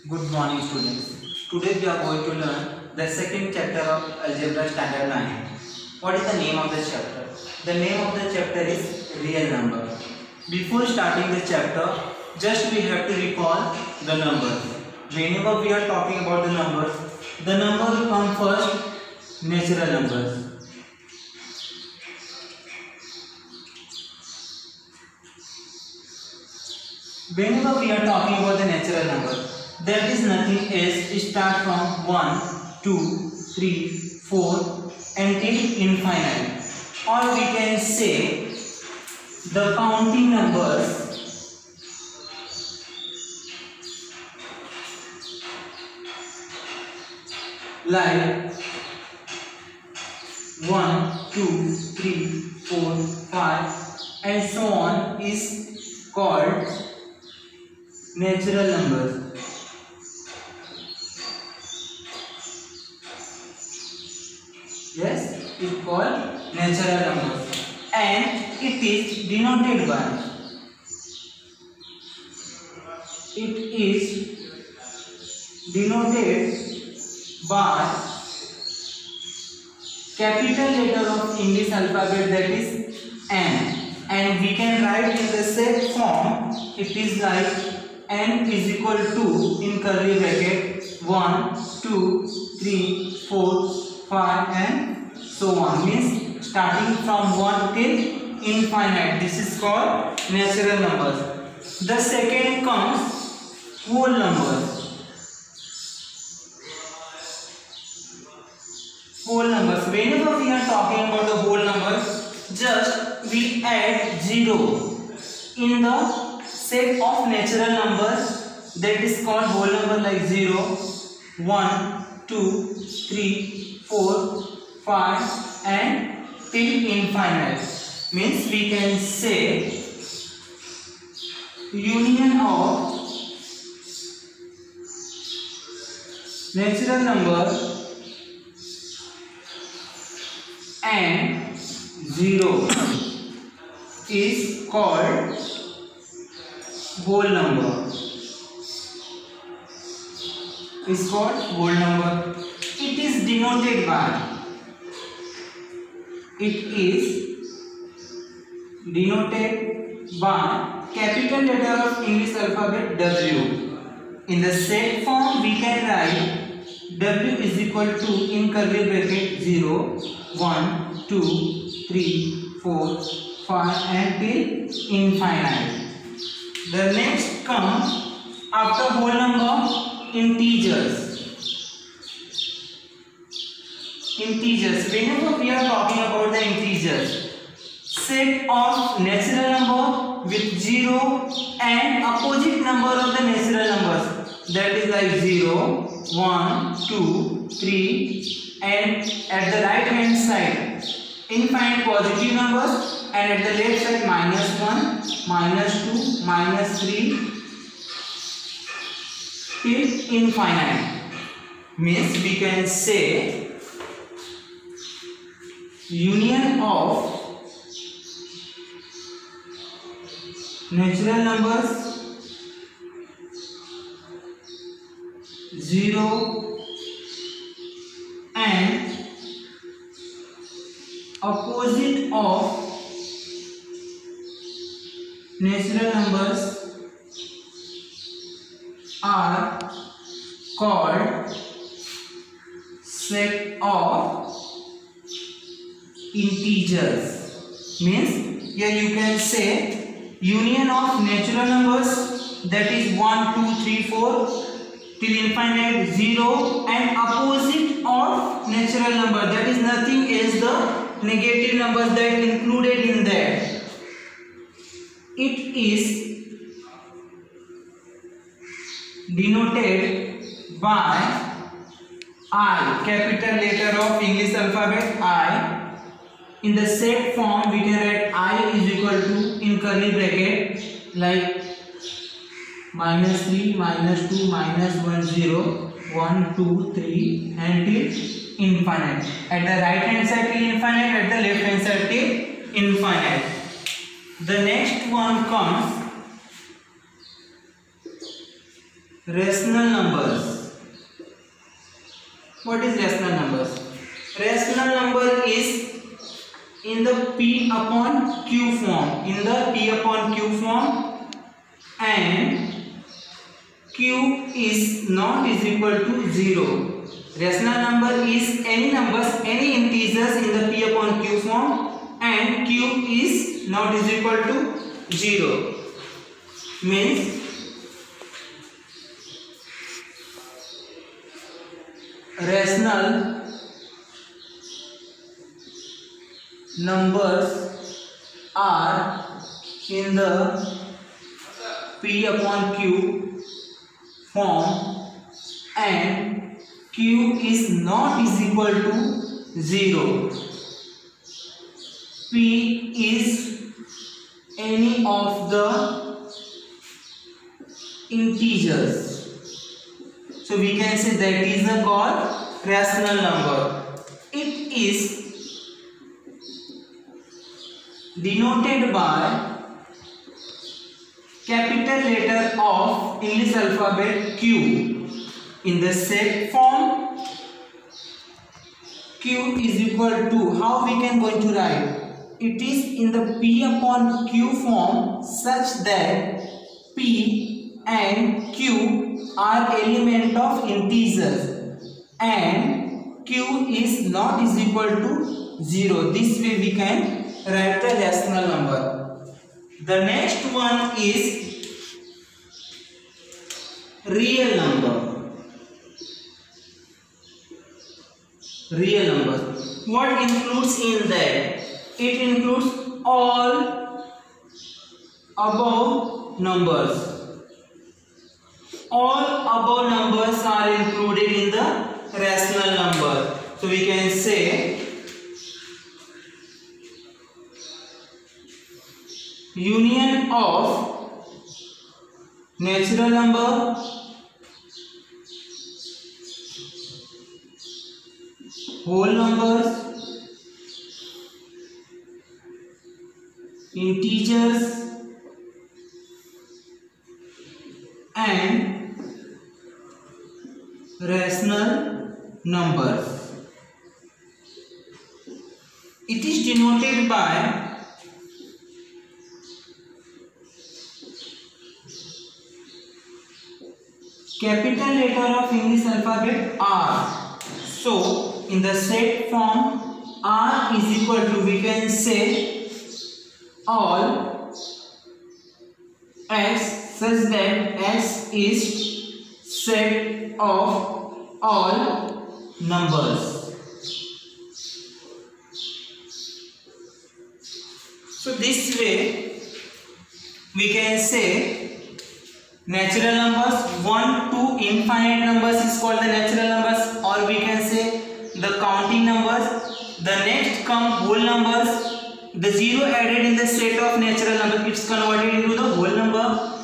Good morning, students. Today we are going to learn the second chapter of Algebra Standard 9. What is the name of the chapter? The name of the chapter is Real Number. Before starting the chapter, just we have to recall the numbers. Whenever we are talking about the number will come first, natural numbers. Whenever we are talking about the natural number, there is nothing else start from 1, 2, 3, 4 until infinite. Or we can say the counting numbers like 1, 2, 3, 4, 5 and so on is called natural numbers. Yes, it's called natural numbers and it is denoted by capital letter of English alphabet, that is N, and we can write in the set form. It is like N is equal to, in curly bracket, 1, 2, 3, 4, 5 and so on. Means starting from 1 till infinite. This is called natural numbers. The second comes whole numbers. Whole numbers. Whenever we are talking about the whole numbers, just we add 0 in the set of natural numbers, that is called whole number, like 0, 1, 2, 3, 4, 5 and till infinite. Means we can say union of natural number and 0 is called whole number. Is called whole number. It is denoted by capital letter of English alphabet W. In the set form we can write W is equal to, in curly bracket, 0, 1, 2, 3, 4, 5 and till infinite. The next comes after whole number, integers. Integers. Whenever we are talking about the integers, set of natural number with 0 and opposite number of the natural numbers, that is like 0, 1, 2, 3 and at the right hand side infinite positive numbers and at the left side -1, -2, -3 till infinite. Means we can say union of natural numbers 0 and opposite of natural numbers are called set of integers. Means here you can say union of natural numbers, that is 1, 2, 3, 4 till infinite, 0 and opposite of natural number, that is nothing else the negative numbers that included in that. It is denoted by I, capital letter of English alphabet I. In the set form we can write I is equal to, in curly bracket, like -3, -2, -1, 0, 1, 2, 3 and till infinite. At the right hand side till infinite, at the left hand side till infinite. The next one comes rational numbers. What is rational numbers? Rational number is in the P upon Q form. In the P upon Q form, and Q is not is equal to 0. Rational number is any numbers, any integers in the P upon Q form, and Q is not is equal to 0. Means rational numbers are in the P upon Q form and Q is not is equal to 0. P is any of the integers. So we can say that is called rational number. It is denoted by capital letter of English alphabet Q. In the set form, Q is equal to, how we can going to write? It is in the P upon Q form such that P and Q are element of integers and Q is not is equal to 0. This way we can write the rational number. The next one is real number. Real number. What includes in that? It includes all above numbers. All above numbers are included in the rational number. So we can say union of natural number, whole numbers, integers and rational numbers. It is denoted by capital letter of English alphabet R. So in the set form, R is equal to, we can say all S, such that S is set of all numbers. So this way we can say natural numbers 1 to infinite numbers is called the natural numbers, or we can say the counting numbers. The next come whole numbers. The 0 added in the set of natural numbers, it's converted into the whole number.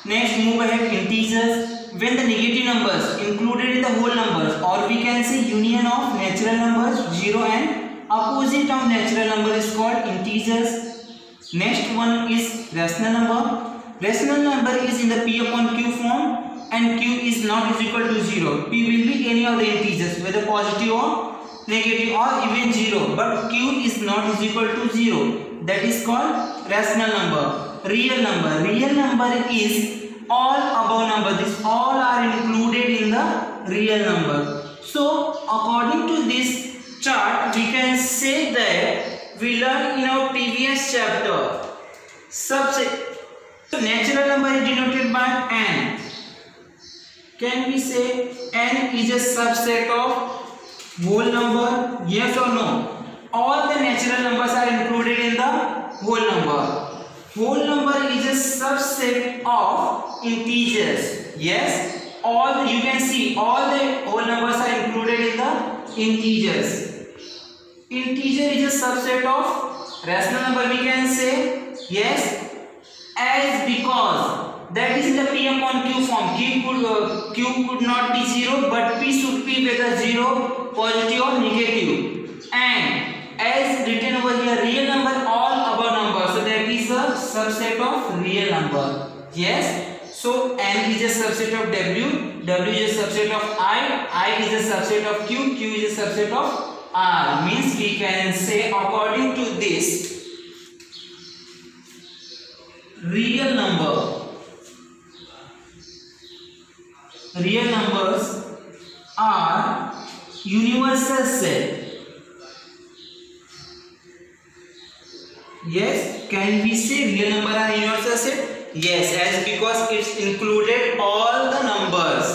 Next move ahead integers, when the negative numbers included in the whole numbers, or we can say union of natural numbers 0 and opposite of natural number is called integers. Next one is rational number. Rational number is in the P upon Q form and Q is not is equal to 0. P will be any of the integers, whether positive or negative or even 0, but Q is not is equal to 0. That is called rational number. Real number. Real number is all above number. This all are included in the real number. So according to this chart, we can say that we learned in our previous chapter subset. So natural number is denoted by n. Can we say n is a subset of whole number? Yes or no? All the natural numbers are included in the whole number. Whole number is a subset of integers. Yes, all you can see all the whole numbers are included in the integers. Integer is a subset of rational number. We can say yes, as because that is in the P upon Q form. Q could not be 0, but P should be whether 0, positive or negative. And as written over here, real number all above number. So that is a subset of real number. Yes. So n is a subset of w, w is a subset of I is a subset of q, q is a subset of r. Means we can say according to this, real numbers are universal set. Yes, can we say real number are universal set? Yes, as because it's included all the numbers.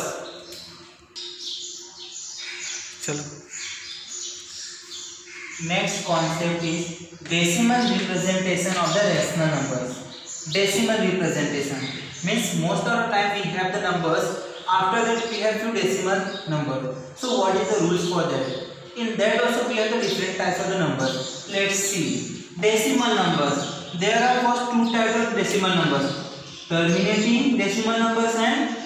Chalo. Next concept is decimal representation of the rational numbers. Decimal representation means most of the time we have the numbers, after that we have few decimal numbers. So what is the rules for that? In that also we have the different types of the numbers. Let's see. Decimal numbers. There are first two types of decimal numbers: terminating decimal numbers and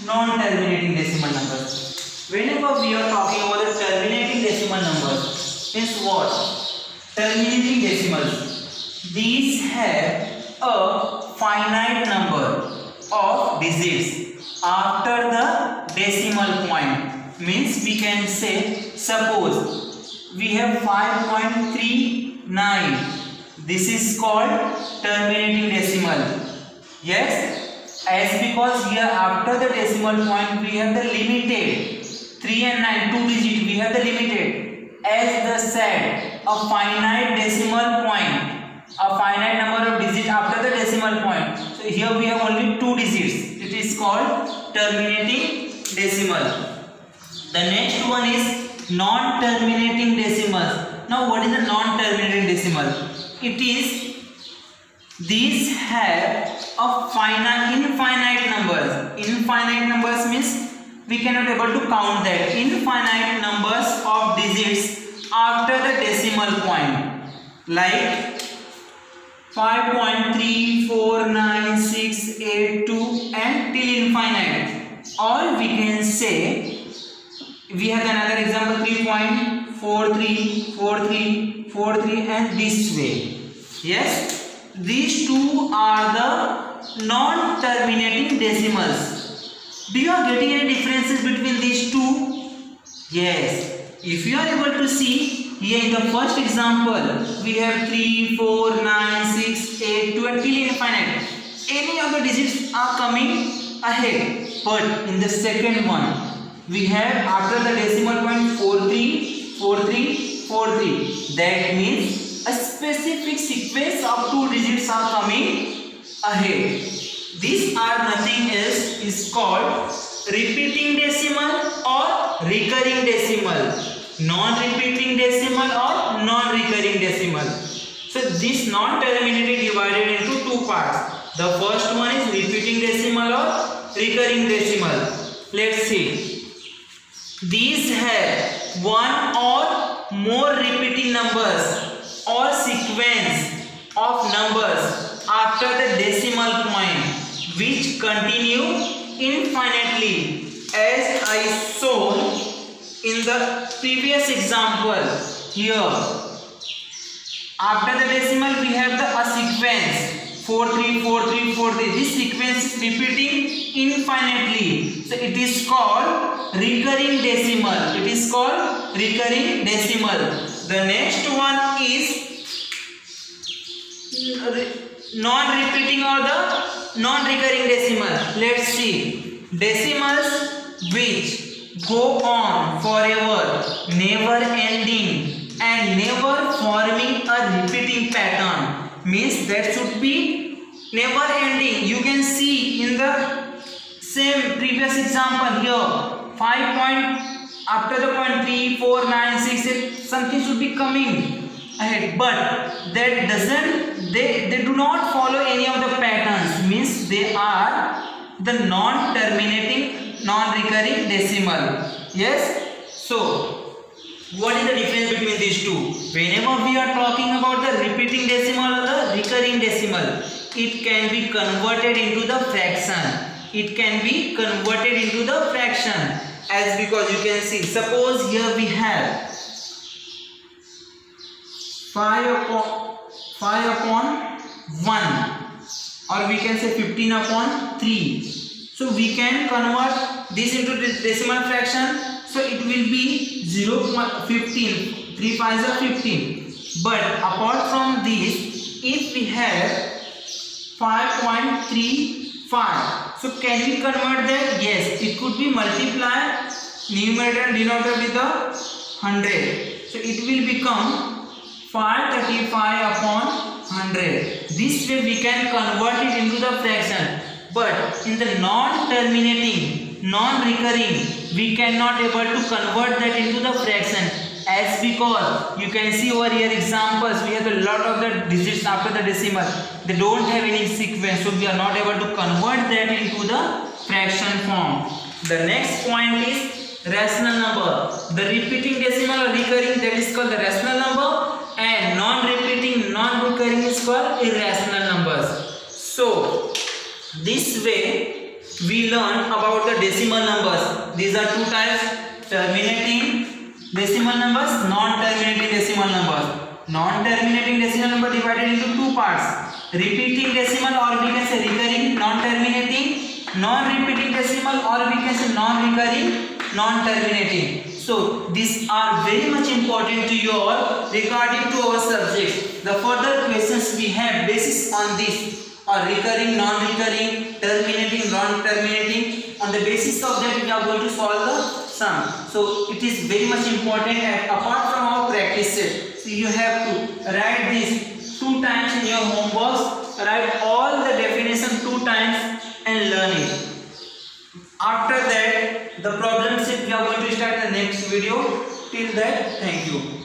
non-terminating decimal numbers. Whenever we are talking about the terminating decimal numbers, means what? Terminating decimals. These have a finite number of digits after the decimal point. Means we can say, suppose we have 5.39. This is called terminating decimal. Yes, as because here after the decimal point we have the limited 3 and 9, 2 digit, we have the limited. As the said, a finite decimal point, a finite number of digits after the decimal point. So here we have only 2 digits. It is called terminating decimal. The next one is non-terminating decimals. Now what is the non-terminating decimal? It is, these have a infinite numbers. Infinite numbers means we cannot able to count that. Infinite numbers of digits after the decimal point, like 5.34962 and till infinite. Or we can say, we have another example 3.434343 and this way. Yes, these two are the non-terminating decimals. Do you are getting any differences between these two? Yes, if you are able to see here in the first example, we have 3, 4, 9, 6, 8, 2 until infinite. Any of the digits are coming ahead. But in the second one, we have after the decimal point 434343. That means a specific sequence of 2 digits are coming ahead. These are nothing else, is called repeating decimal or recurring decimal, non-repeating decimal or non-recurring decimal. So this non-terminating divided into 2 parts. The first one is repeating decimal or recurring decimal. Let's see. These have one or more repeating numbers or sequence of numbers after the decimal point, which continue infinitely, as I shown in the previous example. Here after the decimal we have a sequence 434343. This sequence is repeating infinitely, so it is called recurring decimal. It is called recurring decimal. The next one is non-repeating or the non-recurring decimal. Let's see. Decimals which go on forever, never ending and never forming a repeating pattern. Means that should be never ending. You can see in the same previous example here, 5 point after the point 3, 4, 9, 6, 8, something should be coming ahead, but that doesn't, they do not follow any of the patterns. Means they are the non-terminating, non-recurring decimal. Yes, so what is the difference between these two? Whenever we are talking about the repeating decimal or the recurring decimal, it can be converted into the fraction. It can be converted into the fraction, as because you can see, suppose here we have 5 upon 1, or we can say 15 upon 3. So we can convert this into decimal fraction. So it will be 0.15. 3 5s are 15. But apart from this, if we have 5.35, so can we convert that? Yes, it could be multiply numerator and denominator with the 100. So it will become 535 upon 100. This way we can convert it into the fraction. But in the non-terminating, non-recurring, we cannot able to convert that into the fraction. As because you can see over here examples, we have a lot of the digits after the decimal. They don't have any sequence, so we are not able to convert that into the fraction form. The next point is rational number. The repeating decimal or recurring, that is called the rational number, and non-repeating, non-recurring is called irrational numbers. So this way we learn about the decimal numbers. These are two types: terminating decimal numbers, non-terminating decimal numbers. Non-terminating decimal number divided into two parts: repeating decimal, or we can say recurring non-terminating, non-repeating decimal, or we can say non-recurring non-terminating. So these are very much important to you all regarding to our subjects. The further questions we have basis on this, or recurring, non-recurring, terminating, non-terminating. On the basis of that, we are going to solve the sum. So it is very much important, and apart from our practice set, so you have to write this 2 times in your homeworks. Write all the definition 2 times and learn it. After that, the problem set we are going to start in the next video. Till that, thank you.